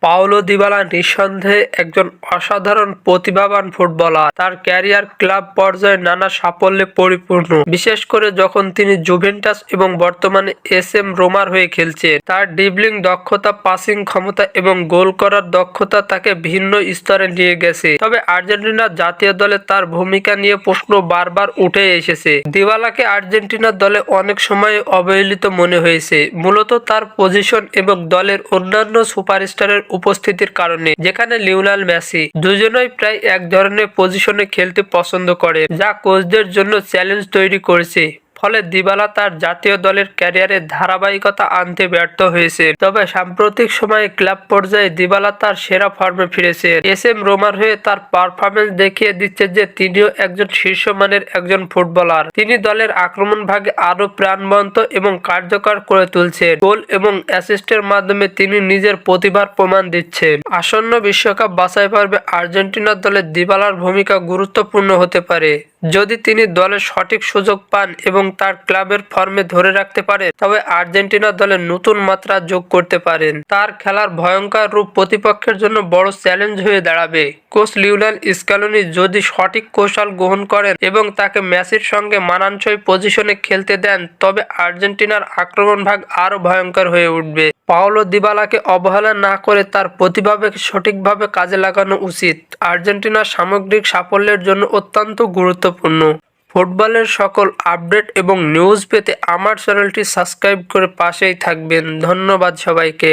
Paulo Dybala নিঃসন্দেহে একজন অসাধারণ প্রতিভাবান ফুটবলার। তার ক্যারিয়ার ক্লাব পর্যায়ে নানা সাফল্যে পরিপূর্ণ, বিশেষ করে যখন তিনি জুভেন্টাস এবং বর্তমানে এসএম রোমার হয়ে খেলছেন। তার ড্রিবলিং দক্ষতা, পাসিং ক্ষমতা এবং গোল করার দক্ষতা তাকে ভিন্ন স্তরে নিয়ে গেছে। তবে আর্জেন্টিনা জাতীয় দলে তার ভূমিকা নিয়ে প্রশ্ন বারবার উঠে এসেছে। দিবালাকে আর্জেন্টিনার দলে অনেক সময় অবহেলিত মনে হয়েছে, মূলত তার পজিশন এবং দলের অন্যান্য সুপারস্টারের উপস্থিতির কারণে, যেখানে লিওনেল মেসি দুজনেই প্রায় এক ধরনের পজিশনে খেলতে পছন্দ করে, যা কোচদের জন্য চ্যালেঞ্জ তৈরি করেছে। ফলে দিবালা তার জাতীয় দলের ক্যারিয়ারে ধারাবাহিকতা আনতে ব্যর্থ হয়েছে। তবে সাম্প্রতিক সময়ে ক্লাব পর্যায়ে দিবালা তার সেরা ফর্মে ফিরেছেন। এসএম রোমার হয়ে তার পারফরম্যান্স দেখিয়ে দিচ্ছে যে তিনিও একজন শীর্ষমানের একজন ফুটবলার। তিনি দলের আক্রমণ ভাগে আরো প্রাণবন্ত এবং কার্যকর করে তুলছেন। গোল এবং অ্যাসিস্টের মাধ্যমে তিনি নিজের প্রতিভার প্রমাণ দিচ্ছেন। আসন্ন বিশ্বকাপ বাছাই পর্বে আর্জেন্টিনার দলে দিবালার ভূমিকা গুরুত্বপূর্ণ হতে পারে। যদি তিনি দলের সঠিক সুযোগ পান এবং তার ক্লাবের ফর্মে ধরে রাখতে পারেন, তবে আর্জেন্টিনা দলে নতুন মাত্রা যোগ করতে পারেন। তার খেলার ভয়ঙ্কর রূপ প্রতিপক্ষের জন্য বড় চ্যালেঞ্জ হয়ে দাঁড়াবে। কোচ লিওনেল স্ক্যালোনি যদি সঠিক কৌশল গ্রহণ করেন এবং তাকে মেসির সঙ্গে মানানসই পজিশনে খেলতে দেন, তবে আর্জেন্টিনার আক্রমণ ভাগ আরো ভয়ঙ্কর হয়ে উঠবে। পাওলো দিবালাকে অবহেলা না করে তার প্রতিভাকে সঠিকভাবে কাজে লাগানো উচিত। আর্জেন্টিনার সামগ্রিক সাফল্যের জন্য অত্যন্ত গুরুত্বপূর্ণ। ফুটবলের সকল আপডেট এবং নিউজ পেতে আমার চ্যানেলটি সাবস্ক্রাইব করে পাশেই থাকবেন। ধন্যবাদ সবাইকে।